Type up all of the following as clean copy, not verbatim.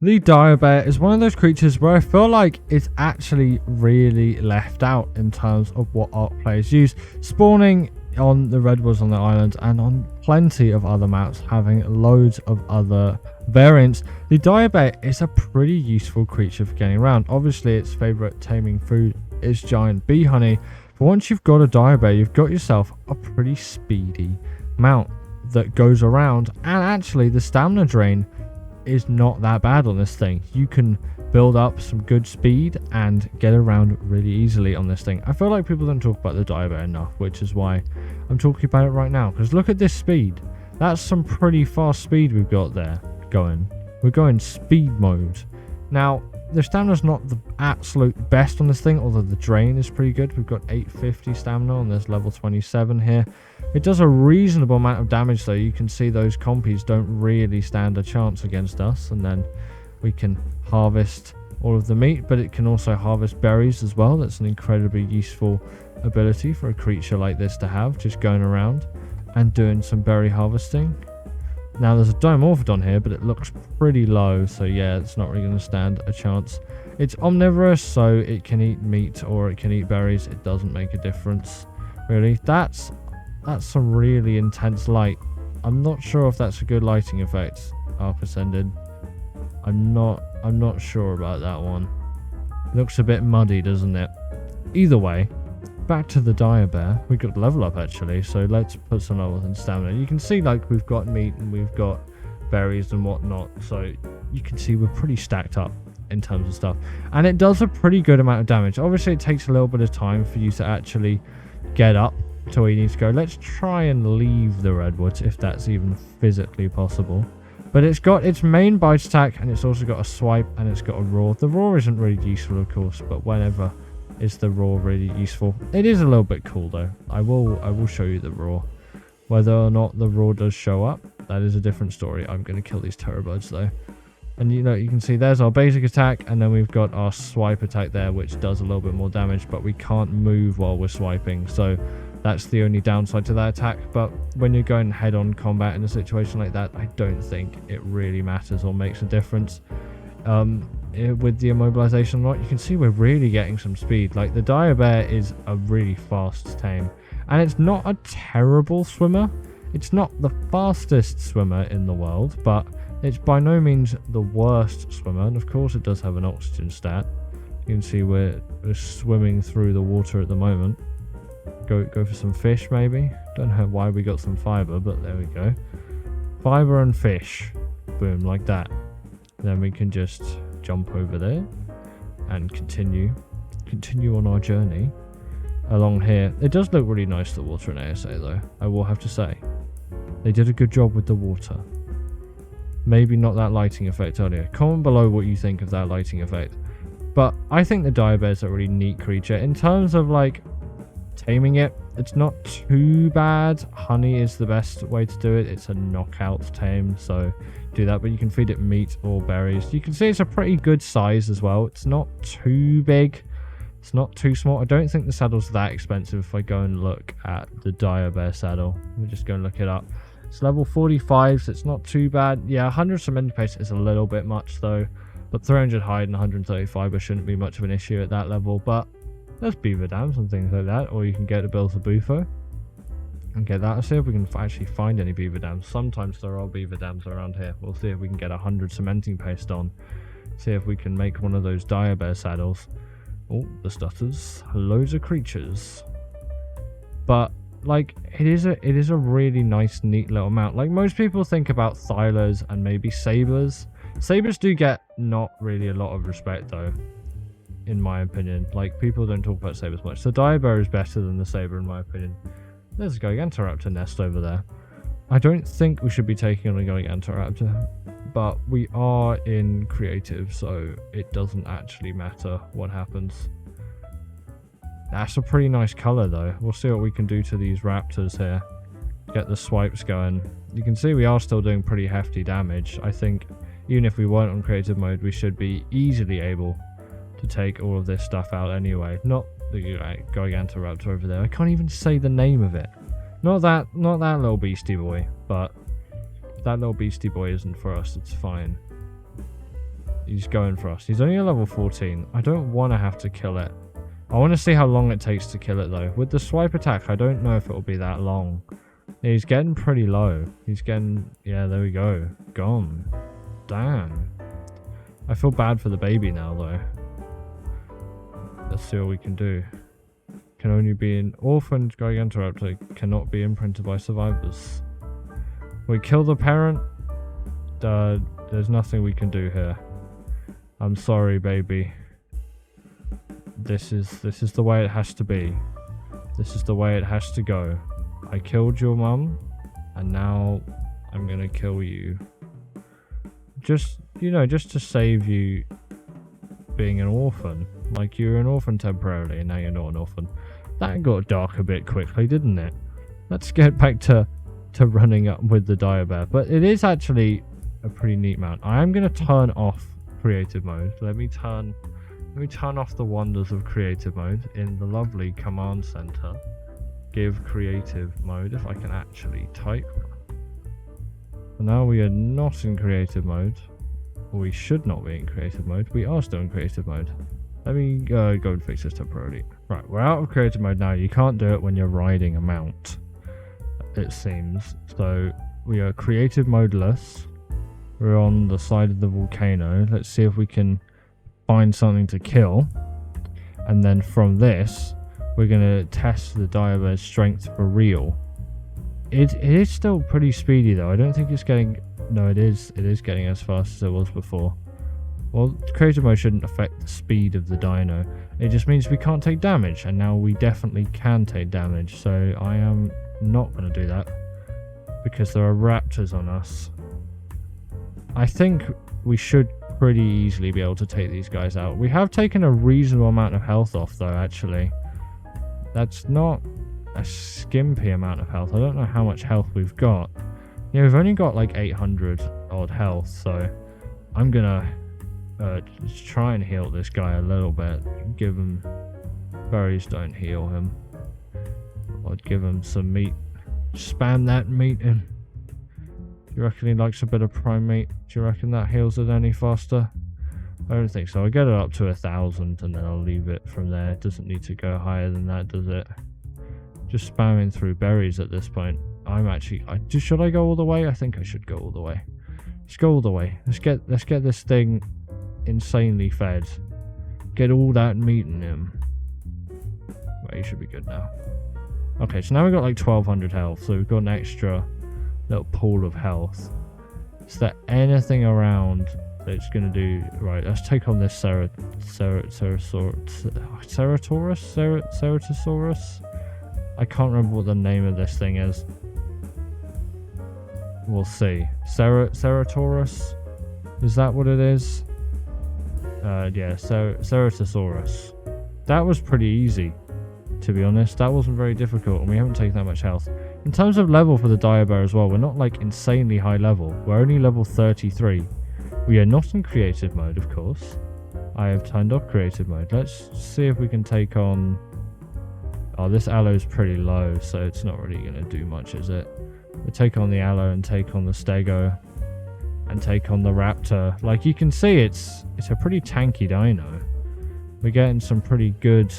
The dire bear is one of those creatures where I feel like it's actually really left out in terms of what ARK players use, spawning on the redwoods on the island and on plenty of other maps, having loads of other variants. The dire bear is a pretty useful creature for getting around. Obviously its favourite taming food is giant bee honey, but once you've got a dire bear, you've got yourself a pretty speedy mount that goes around, and actually the stamina drain is not that bad on this thing. You can build up some good speed and get around really easily on this thing. I feel like people don't talk about the dire bear enough, which is why I'm talking about it right now, because look at this speed. That's some pretty fast speed we've got there going. We're going speed mode. Now the stamina's not the absolute best on this thing, although the drain is pretty good. We've got 850 stamina on this level 27 here. It does a reasonable amount of damage though. You can see those compies don't really stand a chance against us, and then we can harvest all of the meat, but it can also harvest berries as well. That's an incredibly useful ability for a creature like this to have, just going around and doing some berry harvesting. Now there's a Dimorphodon here, but it looks pretty low, so yeah, it's not really going to stand a chance. It's omnivorous, so it can eat meat or it can eat berries. It doesn't make a difference really. That's some really intense light. I'm not sure if that's a good lighting effect, ARK Ascended. I'm not sure about that one. Looks a bit muddy, doesn't it? Either way, back to the dire bear. We got level up actually, so let's put some levels in stamina. You can see like we've got meat and we've got berries and whatnot, so you can see we're pretty stacked up in terms of stuff, and it does a pretty good amount of damage. Obviously it takes a little bit of time for you to actually get up to where you need to go. Let's try and leave the redwoods if that's even physically possible. But it's got its main bite attack, and it's also got a swipe, and it's got a roar. The roar isn't really useful, of course, but whenever is the roar really useful? It is a little bit cool though. I will show you the roar. Whether or not the roar does show up, that is a different story. I'm going to kill these terrorbuds though. And you know, you can see there's our basic attack, and then we've got our swipe attack there, which does a little bit more damage, but we can't move while we're swiping, so that's the only downside to that attack. But when you're going head-on combat in a situation like that, I don't think it really matters or makes a difference. With the immobilization or not, you can see we're really getting some speed. Like the dire bear is a really fast tame, and it's not a terrible swimmer. It's not the fastest swimmer in the world, but it's by no means the worst swimmer. And of course it does have an oxygen stat. You can see we're swimming through the water at the moment. Go for some fish maybe. Don't know why we got some fiber, but there we go. Fiber and fish. Boom, like that. Then we can just jump over there and continue on our journey along here. It does look really nice, the water in ASA though, I will have to say. They did a good job with the water. Maybe not that lighting effect earlier. Comment below what you think of that lighting effect. But I think the dire bear is a really neat creature. In terms of like taming it, it's not too bad. Honey is the best way to do it. It's a knockout tame, so do that. But you can feed it meat or berries. You can see it's a pretty good size as well. It's not too big, it's not too small. I don't think the saddle's that expensive. If I go and look at the dire bear saddle, we'll just go and look it up. It's level 45, so it's not too bad. Yeah, 100 cementing paste is a little bit much though, but 300 hide and 130 fiber shouldn't be much of an issue at that level. But there's beaver dams and things like that, or you can get a build a bufo and get that. Let's see if we can actually find any beaver dams. Sometimes there are beaver dams around here. We'll see if we can get 100 cementing paste on. See if we can make one of those dire bear saddles. Oh, the stutters. Loads of creatures. But like, it is a really nice, neat little mount. Like, most people think about Thylers and maybe Sabers. Sabers do get not really a lot of respect though, in my opinion. Like, people don't talk about sabers much. The dire bear is better than the saber in my opinion. There's a Gigantoraptor nest over there. I don't think we should be taking on a Gigantoraptor, but we are in creative, so it doesn't actually matter what happens. That's a pretty nice color though. We'll see what we can do to these raptors here. Get the swipes going. You can see we are still doing pretty hefty damage. I think even if we weren't on creative mode, we should be easily able to take all of this stuff out anyway. Not the Gigantoraptor over there. I can't even say the name of it. Not that little beastie boy, but if that little beastie boy isn't for us, it's fine. he's going for us. He's only a level 14. I don't want to have to kill it. I want to see how long it takes to kill it though. With the swipe attack, I don't know if it'll be that long. Yeah, he's getting pretty low. He's getting... Yeah, there we go. Gone. Damn. I feel bad for the baby now though. Let's see what we can do. Can only be an orphaned Gigantoraptor. Cannot be imprinted by survivors. We kill the parent. There's nothing we can do here. I'm sorry, baby. This is the way it has to be. This is the way it has to go. I killed your mum, and now I'm gonna kill you. Just, you know, just to save you being an orphan. Like, you were an orphan temporarily, and now you're not an orphan. That got dark a bit quickly, didn't it? Let's get back to running up with the dire bear. But it is actually a pretty neat mount. I am gonna turn off creative mode. Let me turn off the wonders of creative mode in the lovely command center. Give creative mode, if I can actually type. And now we are not in creative mode. Or we should not be in creative mode. We are still in creative mode. Let me go and fix this temporarily. Right, we're out of creative mode now. You can't do it when you're riding a mount, it seems. So we are creative modeless. We're on the side of the volcano. Let's see if we can find something to kill. And then from this, we're going to test the dire bear's strength for real. It is still pretty speedy though. I don't think it's getting... No, it is getting as fast as it was before. Well, creative mode shouldn't affect the speed of the dino. It just means we can't take damage, and now we definitely can take damage. So I am not going to do that because there are raptors on us. I think we should pretty easily be able to take these guys out. We have taken a reasonable amount of health off though, actually. That's not a skimpy amount of health. I don't know how much health we've got. Yeah, we've only got like 800 odd health, so I'm gonna just try and heal this guy a little bit. Give him... Berries don't heal him. I'd give him some meat. Spam that meat in. Do you reckon he likes a bit of prime meat? Do you reckon that heals it any faster? I don't think so. I'll get it up to 1,000 and then I'll leave it from there. It doesn't need to go higher than that, does it? Just spamming through berries at this point. I'm actually... should I go all the way? I think I should go all the way. Let's go all the way. Let's get this thing insanely fed. Get all that meat in him. Right, he should be good now. Okay, so now we've got like 1,200 health. So we've got an extra little pool of health. Is there anything around that's going to do... Right, let's take on this Ceratosaurus? I can't remember what the name of this thing is. We'll see. Ceratosaurus? Is that what it is? Yeah, Ceratosaurus. That was pretty easy, to be honest. That wasn't very difficult, and we haven't taken that much health. In terms of level for the dire bear as well, we're not like insanely high level. We're only level 33. We are not in creative mode, of course. I have turned off creative mode. Let's see if we can take on... Oh, this aloe's pretty low, so it's not really going to do much, is it? We take on the aloe and take on the stego and take on the raptor. Like you can see, it's a pretty tanky dino. We're getting some pretty good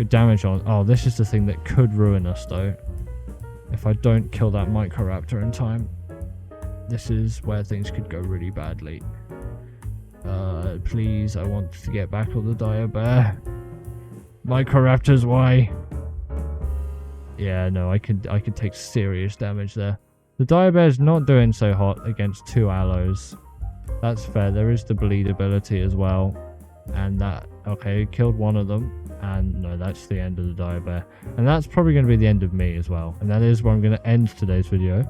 damage on... Oh, this is the thing that could ruin us, though. If I don't kill that Microraptor in time, this is where things could go really badly. Please, I want to get back on the dire bear. Microraptors, why? Yeah, no, I could take serious damage there. The dire bear's not doing so hot against 2 aloes. That's fair. There is the bleed ability as well. And that... Okay, killed one of them. And no, that's the end of the dire bear. And that's probably going to be the end of me as well. And that is where I'm going to end today's video.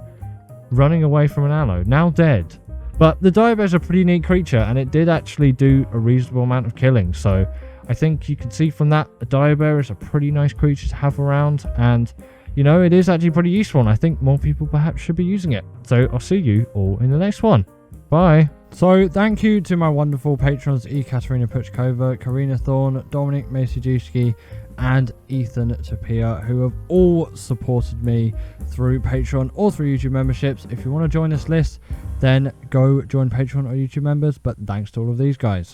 Running away from an aloe. Now dead. But the dire bear's a pretty neat creature. And it did actually do a reasonable amount of killing. So I think you can see from that, a dire bear is a pretty nice creature to have around. And, you know, it is actually pretty useful. And I think more people perhaps should be using it. So I'll see you all in the next one. Bye. So thank you to my wonderful patrons Ekaterina Puchkova, Karina Thorne, Dominic Maciejuski, and Ethan Tapia, who have all supported me through Patreon or through YouTube memberships. If you want to join this list, then go join Patreon or YouTube members, but thanks to all of these guys.